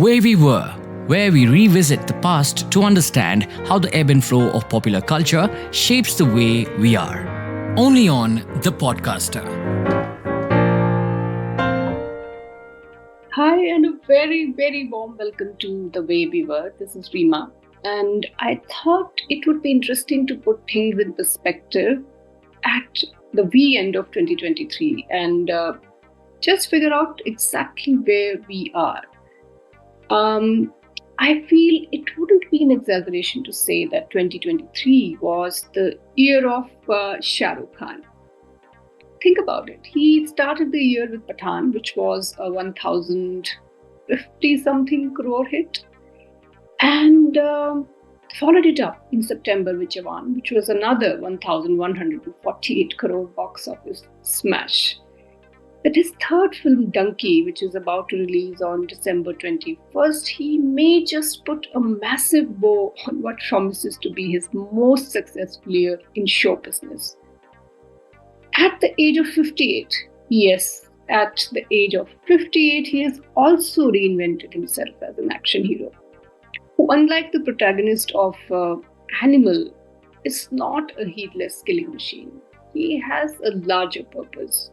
way we were, where we revisit the past to understand how the ebb and flow of popular culture shapes the way we are. Only on The Podcaster. Hi, and a very, very warm welcome to The Way We Were. This is Reema. And I thought it would be interesting to put things in perspective at the end of 2023 and just figure out exactly where we are. I feel it wouldn't be an exaggeration to say that 2023 was the year of Shah Rukh Khan. Think about it. He started the year with Pathaan, which was a 1,050-something crore hit, and followed it up in September with Jawaan, which was another 1,148 crore box office smash. With his third film, Dunki, which is about to release on December 21st, he may just put a massive bow on what promises to be his most successful year in show business. At the age of 58, yes, at the age of 58, he has also reinvented himself as an action hero, who, unlike the protagonist of Animal, is not a heedless killing machine. He has a larger purpose.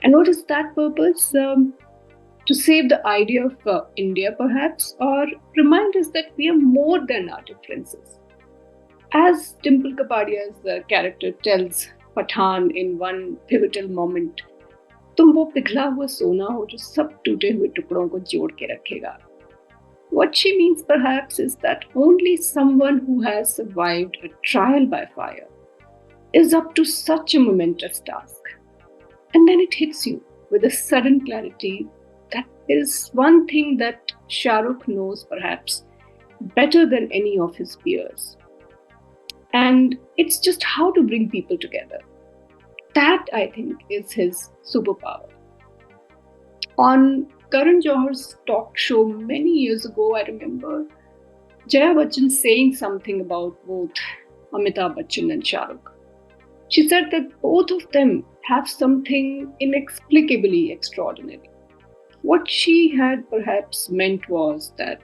And what is that purpose? To save the idea of India, perhaps, or remind us that we are more than our differences. As Dimple Kapadia's character tells Pathaan in one pivotal moment, तुम वो पिघला हुआ सोना हो जो सब टूटे हुए टुकड़ों को जोड़ के रखेगा. What she means perhaps is that only someone who has survived a trial by fire is up to such a momentous task. And then it hits you with a sudden clarity that is one thing that Shah Rukh knows perhaps better than any of his peers. And it's just how to bring people together. That, I think, is his superpower. On Karan Johar's talk show many years ago, I remember Jaya Bachchan saying something about both Amitabh Bachchan and Shah Rukh. She said that both of them have something inexplicably extraordinary. What she had perhaps meant was that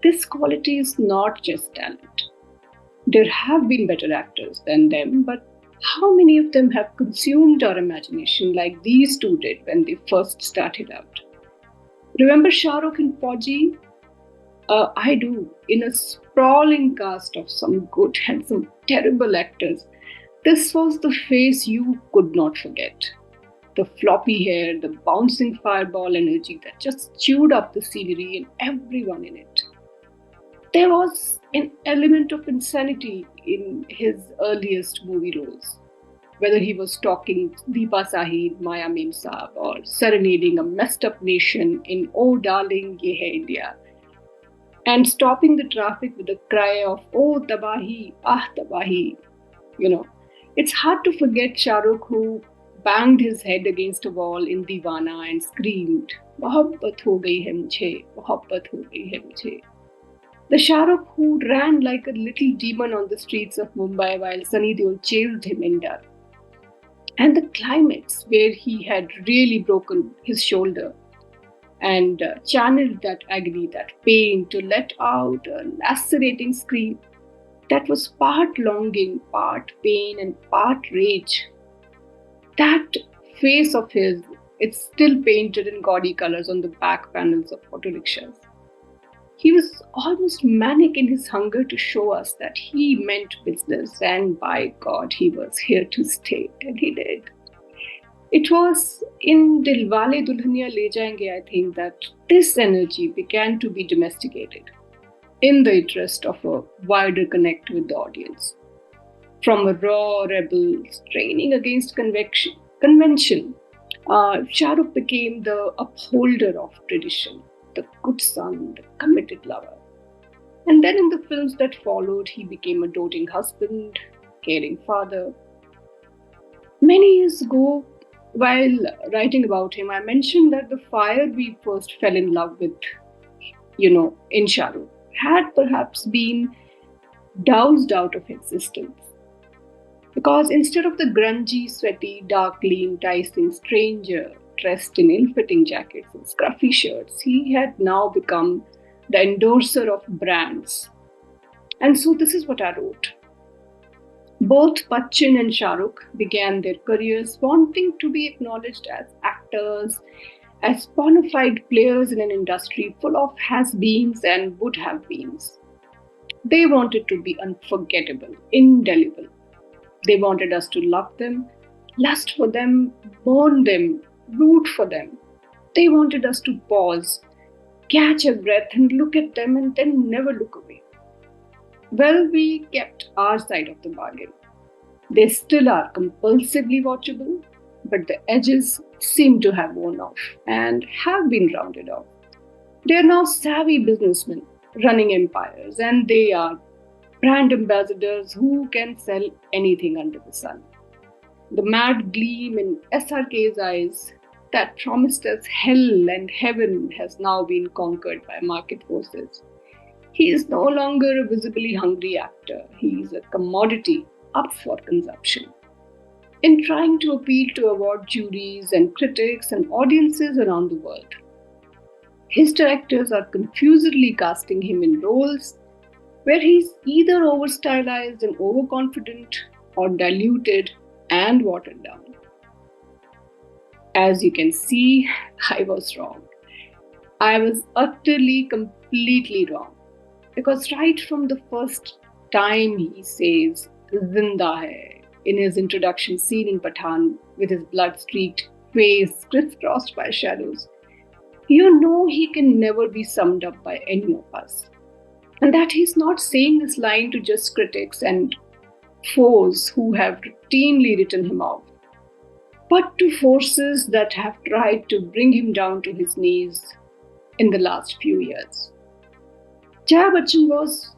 this quality is not just talent. There have been better actors than them, but how many of them have consumed our imagination like these two did when they first started out? Remember Shah Rukh in Fauji? I do. In a sprawling cast of some good and some terrible actors, this was the face you could not forget. The floppy hair, the bouncing fireball energy that just chewed up the scenery and everyone in it. There was an element of insanity in his earliest movie roles. Whether he was stalking Deepa Sahib, Maya Mem Saab, or serenading a messed up nation in Oh Darling, Ye Hai India, and stopping the traffic with a cry of Oh Tabahi, Ah Tabahi. It's hard to forget Shah Rukh, who banged his head against a wall in Deewana and screamed, "Mohabbat ho gayi hai mujhe, mohabbat ho gayi hai mujhe." The Shah Rukh who ran like a little demon on the streets of Mumbai while Sunny Deol chased him in dark. And the climax where he had really broken his shoulder and channeled that agony, that pain to let out a lacerating scream that was part longing, part pain, and part rage. That face of his, it's still painted in gaudy colors on the back panels of auto rickshaws. He was almost manic in his hunger to show us that he meant business, and by God, he was here to stay, and he did. It was in Dilwale Dulhaniya Le Jayenge, I think, that this energy began to be domesticated in the interest of a wider connect with the audience. From a raw rebel straining against convention, Shah Rukh became the upholder of tradition, the good son, the committed lover. And then in the films that followed, he became a doting husband, caring father. Many years ago, while writing about him, I mentioned that the fire we first fell in love with, in Shah Rukh, had perhaps been doused out of existence. Because instead of the grungy, sweaty, darkly enticing stranger dressed in ill-fitting jackets and scruffy shirts. He had now become the endorser of brands. And so this is what I wrote. Both Bachchan and Shah Rukh began their careers wanting to be acknowledged as actors, as bona fide players in an industry full of has-beens and would-have-beens. They wanted to be unforgettable, indelible. They wanted us to love them, lust for them, mourn them, root for them. They wanted us to pause, catch a breath and look at them and then never look away. Well, we kept our side of the bargain. They still are compulsively watchable, but the edges seem to have worn off and have been rounded off. They are now savvy businessmen running empires, and they are brand ambassadors who can sell anything under the sun. The mad gleam in SRK's eyes that promised us hell and heaven has now been conquered by market forces. He is no longer a visibly hungry actor. He is a commodity up for consumption. In trying to appeal to award juries and critics and audiences around the world, his directors are confusedly casting him in roles where he's either over-stylized and overconfident or diluted and watered down. As you can see, I was wrong. I was utterly, completely wrong. Because right from the first time he says Zinda hai in his introduction scene in Pathaan with his blood-streaked face crisscrossed by shadows, you know he can never be summed up by any of us. And that he's not saying this line to just critics and foes who have routinely written him off, but to forces that have tried to bring him down to his knees in the last few years. Jaya Bachchan was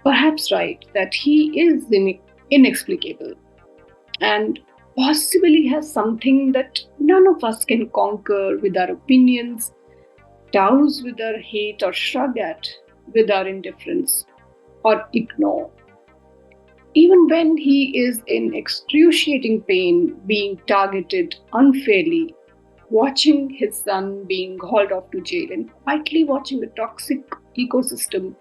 perhaps right that he is inexplicable and possibly has something that none of us can conquer with our opinions, douse with our hate, or shrug at with our indifference or ignore. Even when he is in excruciating pain, being targeted unfairly, watching his son being hauled off to jail and quietly watching the toxic ecosystem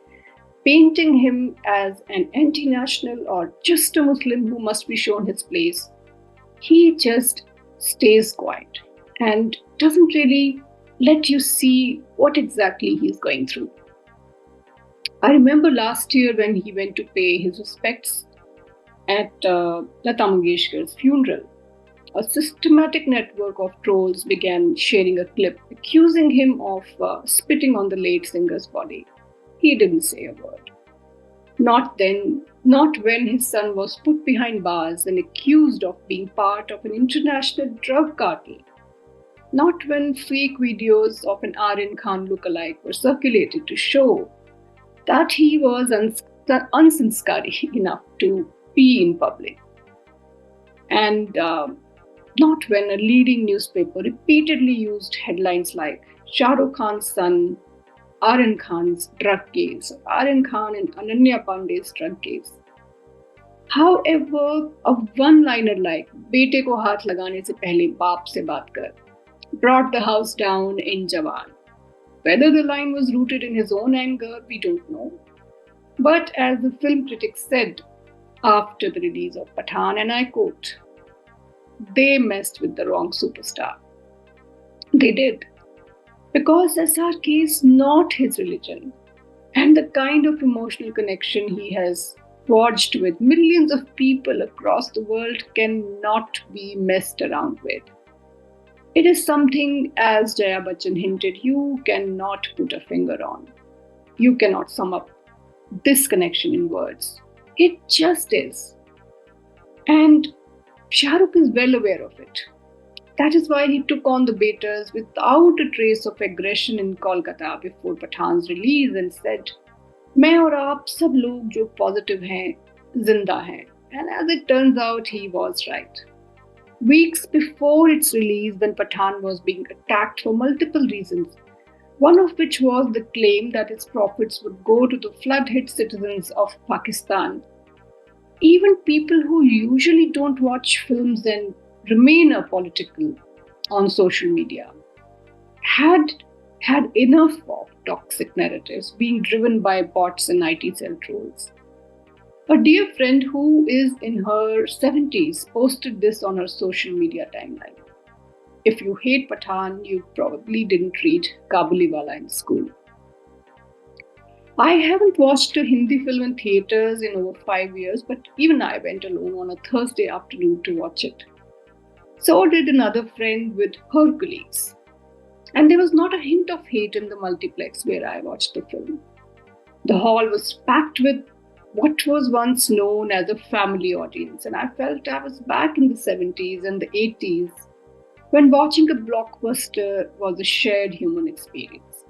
painting him as an anti-national or just a Muslim who must be shown his place, he just stays quiet and doesn't really let you see what exactly he's going through. I remember last year when he went to pay his respects at Lata Mangeshkar's funeral, a systematic network of trolls began sharing a clip accusing him of spitting on the late singer's body. He didn't say a word. Not then, not when his son was put behind bars and accused of being part of an international drug cartel. Not when fake videos of an Aryan Khan lookalike were circulated to show that he was unsanskari enough to be in public. And not when a leading newspaper repeatedly used headlines like Shah Rukh Khan's son, Aryan Khan's drug case, or Aryan Khan and Ananya Pandey's drug case. However, a one-liner like "Bete ko haath lagane se pehle baap se baat kar" brought the house down in Jawaan. Whether the line was rooted in his own anger, we don't know. But as the film critics said after the release of Pathaan, and I quote, "They messed with the wrong superstar." They did. Because SRK is not his religion, and the kind of emotional connection he has forged with millions of people across the world cannot be messed around with. It is something, as Jaya Bachchan hinted, you cannot put a finger on. You cannot sum up this connection in words. It just is. And Shah Rukh is well aware of it. That is why he took on the beaters without a trace of aggression in Kolkata before Pathaan's release and said, "मैं और आप सब लोग जो positive हैं, जिंदा हैं." And as it turns out, he was right. Weeks before its release, when Pathaan was being attacked for multiple reasons, one of which was the claim that its profits would go to the flood-hit citizens of Pakistan, even people who usually don't watch films and remain apolitical on social media had had enough of toxic narratives being driven by bots and IT cell trolls. A dear friend who is in her 70s posted this on her social media timeline. If you hate Pathaan, you probably didn't read Kabuliwala in school. I haven't watched a Hindi film in theatres in over 5 years, but even I went alone on a Thursday afternoon to watch it. So did another friend with her colleagues. And there was not a hint of hate in the multiplex where I watched the film. The hall was packed with what was once known as a family audience, and I felt I was back in the 70s and the 80s when watching a blockbuster was a shared human experience.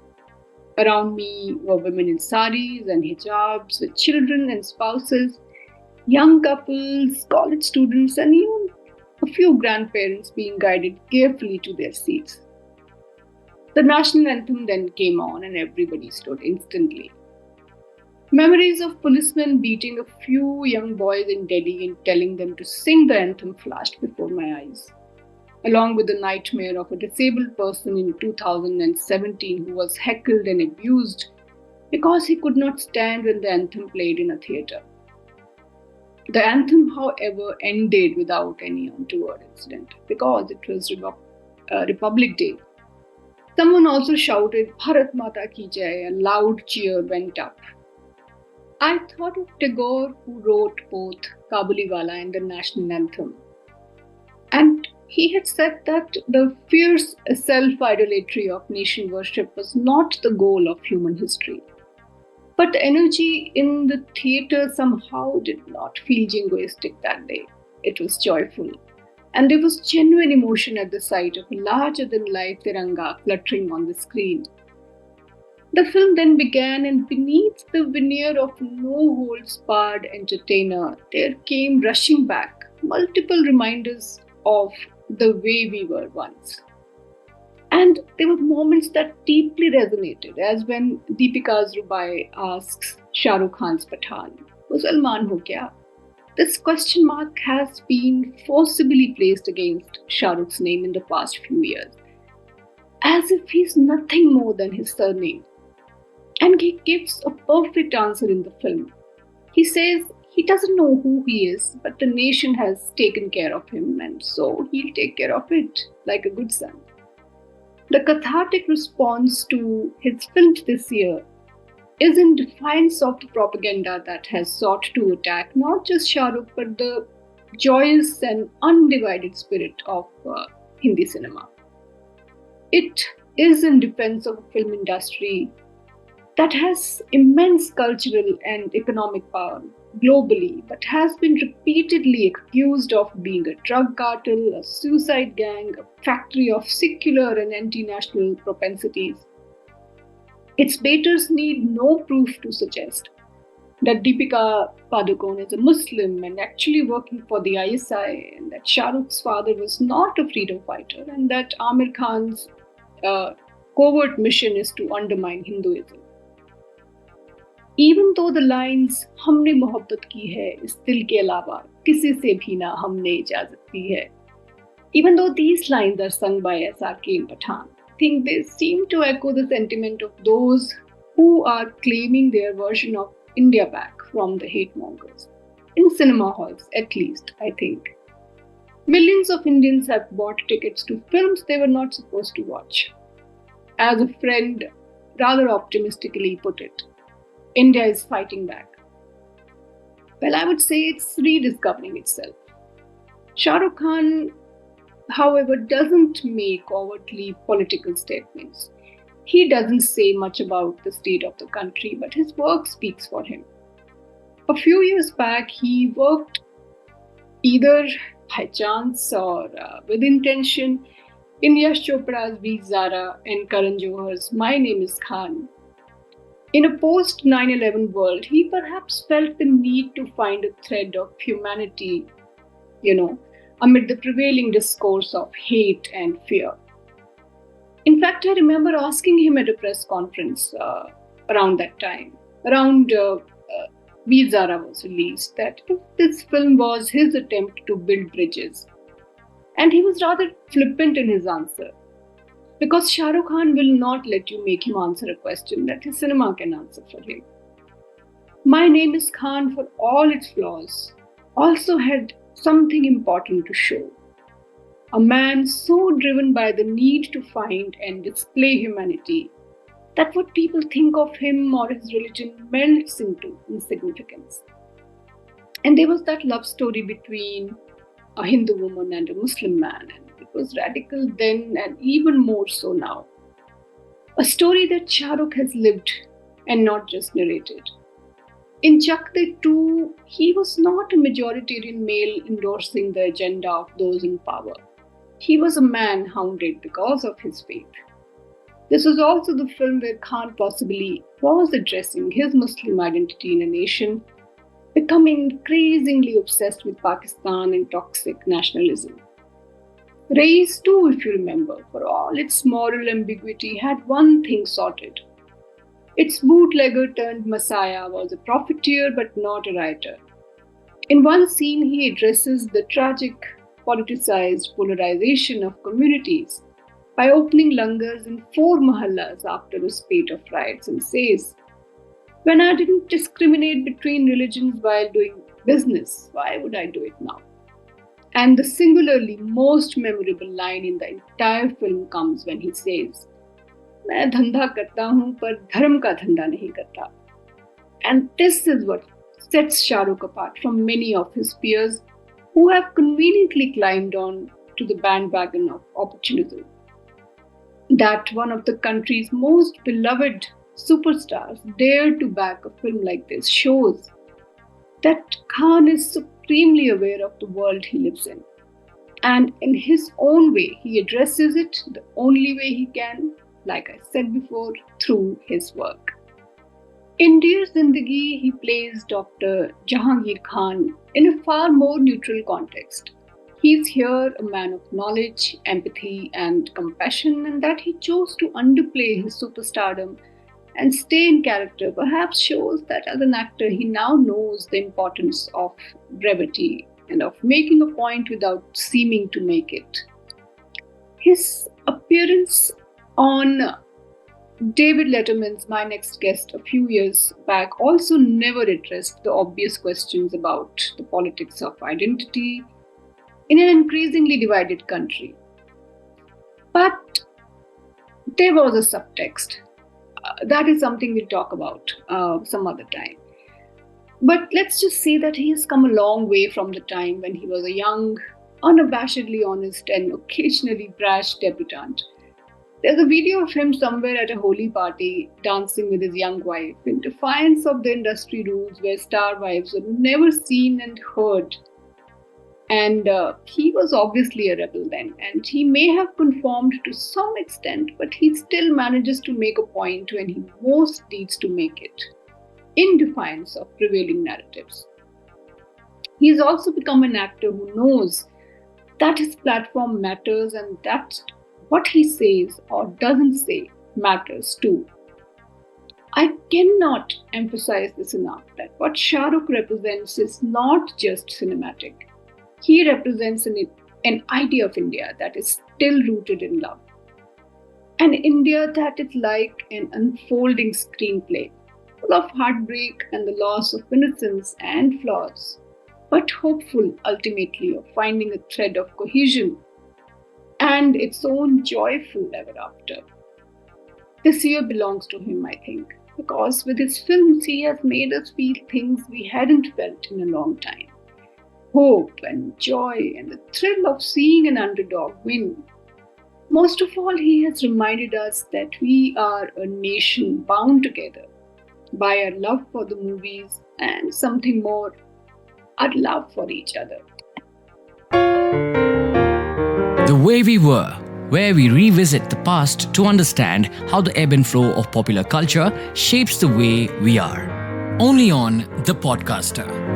Around me were women in saris and hijabs with children and spouses, young couples, college students, and even a few grandparents being guided carefully to their seats. The national anthem then came on and everybody stood instantly. Memories of policemen beating a few young boys in Delhi and telling them to sing the anthem flashed before my eyes, along with the nightmare of a disabled person in 2017 who was heckled and abused because he could not stand when the anthem played in a theatre. The anthem, however, ended without any untoward incident because it was Republic Day. Someone also shouted Bharat Mata Ki Jai, a loud cheer went up. I thought of Tagore, who wrote both Kabuliwala and the national anthem. And he had said that the fierce self-idolatry of nation worship was not the goal of human history. But the energy in the theatre somehow did not feel jingoistic that day. It was joyful. And there was genuine emotion at the sight of a larger-than-life Tiranga fluttering on the screen. The film then began, and beneath the veneer of no-holds-barred entertainer, there came rushing back multiple reminders of the way we were once. And there were moments that deeply resonated, as when Deepika Zubai asks Shah Rukh Khan's Pathaan, "Musalman ho kya?" This question mark has been forcibly placed against Shah Rukh's name in the past few years, as if he's nothing more than his surname. And he gives a perfect answer in the film. He says he doesn't know who he is, but the nation has taken care of him, and so he'll take care of it like a good son. The cathartic response to his films this year is in defiance of the propaganda that has sought to attack not just Shah Rukh but the joyous and undivided spirit of Hindi cinema. It is in defense of a film industry that has immense cultural and economic power globally, but has been repeatedly accused of being a drug cartel, a suicide gang, a factory of secular and anti-national propensities. Its baiters need no proof to suggest that Deepika Padukone is a Muslim and actually working for the ISI, and that Shah Rukh's father was not a freedom fighter, and that Amir Khan's covert mission is to undermine Hinduism. Even though the lines "हमने मोहब्बत की है इस दिल के अलावा किसी से भी ना हमने इजाजत दी है," even though these lines are sung by SRK in Pathaan, I think they seem to echo the sentiment of those who are claiming their version of India back from the hate mongers. In cinema halls, at least, I think. Millions of Indians have bought tickets to films they were not supposed to watch. As a friend rather optimistically put it, India is fighting back. Well, I would say it's rediscovering itself. Shah Rukh Khan, however, doesn't make overtly political statements. He doesn't say much about the state of the country, but his work speaks for him. A few years back, he worked either by chance or with intention in Yash Chopra's Veer Zara and Karan Johar's My Name is Khan. In a post 9/11 world, he perhaps felt the need to find a thread of humanity, amid the prevailing discourse of hate and fear. In fact, I remember asking him at a press conference around that time, around Veer Zara was released, that if this film was his attempt to build bridges, And he was rather flippant in his answer. Because Shah Rukh Khan will not let you make him answer a question that his cinema can answer for him. My Name is Khan, for all its flaws, also had something important to show. A man so driven by the need to find and display humanity that what people think of him or his religion melts into insignificance. And there was that love story between a Hindu woman and a Muslim man, and it was radical then and even more so now. A story that Shah Rukh has lived and not just narrated. In Chak De 2, he was not a majoritarian male endorsing the agenda of those in power. He was a man hounded because of his faith. This was also the film where Khan possibly was addressing his Muslim identity in a nation, becoming increasingly obsessed with Pakistan and toxic nationalism. Race too, if you remember, for all its moral ambiguity, had one thing sorted. Its bootlegger turned messiah was a profiteer but not a writer. In one scene, he addresses the tragic, politicized polarization of communities by opening langars in 4 mahallas after a spate of riots and says, "When I didn't discriminate between religions while doing business, why would I do it now?" And the singularly most memorable line in the entire film comes when he says, "मैं धंधा करता हूँ पर धर्म का धंधा नहीं करता." And this is what sets Shah Rukh apart from many of his peers who have conveniently climbed on to the bandwagon of opportunism. That one of the country's most beloved superstars dare to back a film like this shows that Khan is supremely aware of the world he lives in. And in his own way, he addresses it the only way he can, like I said before, through his work. In Dear Zindagi, he plays Dr. Jahangir Khan in a far more neutral context. He's here a man of knowledge, empathy, and compassion, and that he chose to underplay his superstardom and stay in character perhaps shows that as an actor he now knows the importance of brevity and of making a point without seeming to make it. His appearance on David Letterman's My Next Guest a few years back also never addressed the obvious questions about the politics of identity in an increasingly divided country. But there was a subtext. That is something we'll talk about some other time. But let's just say that he has come a long way from the time when he was a young, unabashedly honest and occasionally brash debutante. There's a video of him somewhere at a holy party dancing with his young wife in defiance of the industry rules where star wives were never seen and heard. And he was obviously a rebel then, and he may have conformed to some extent, but he still manages to make a point when he most needs to make it, in defiance of prevailing narratives. He's also become an actor who knows that his platform matters and that what he says or doesn't say matters too. I cannot emphasize this enough, that what Shah Rukh represents is not just cinematic. He represents an idea of India that is still rooted in love. An India that is like an unfolding screenplay, full of heartbreak and the loss of innocence and flaws, but hopeful ultimately of finding a thread of cohesion and its own joyful ever after. This year belongs to him, I think, because with his films he has made us feel things we hadn't felt in a long time. Hope and joy and the thrill of seeing an underdog win. Most of all, he has reminded us that we are a nation bound together by our love for the movies and something more, our love for each other. The Way We Were, where we revisit the past to understand how the ebb and flow of popular culture shapes the way we are. Only on The Podcaster.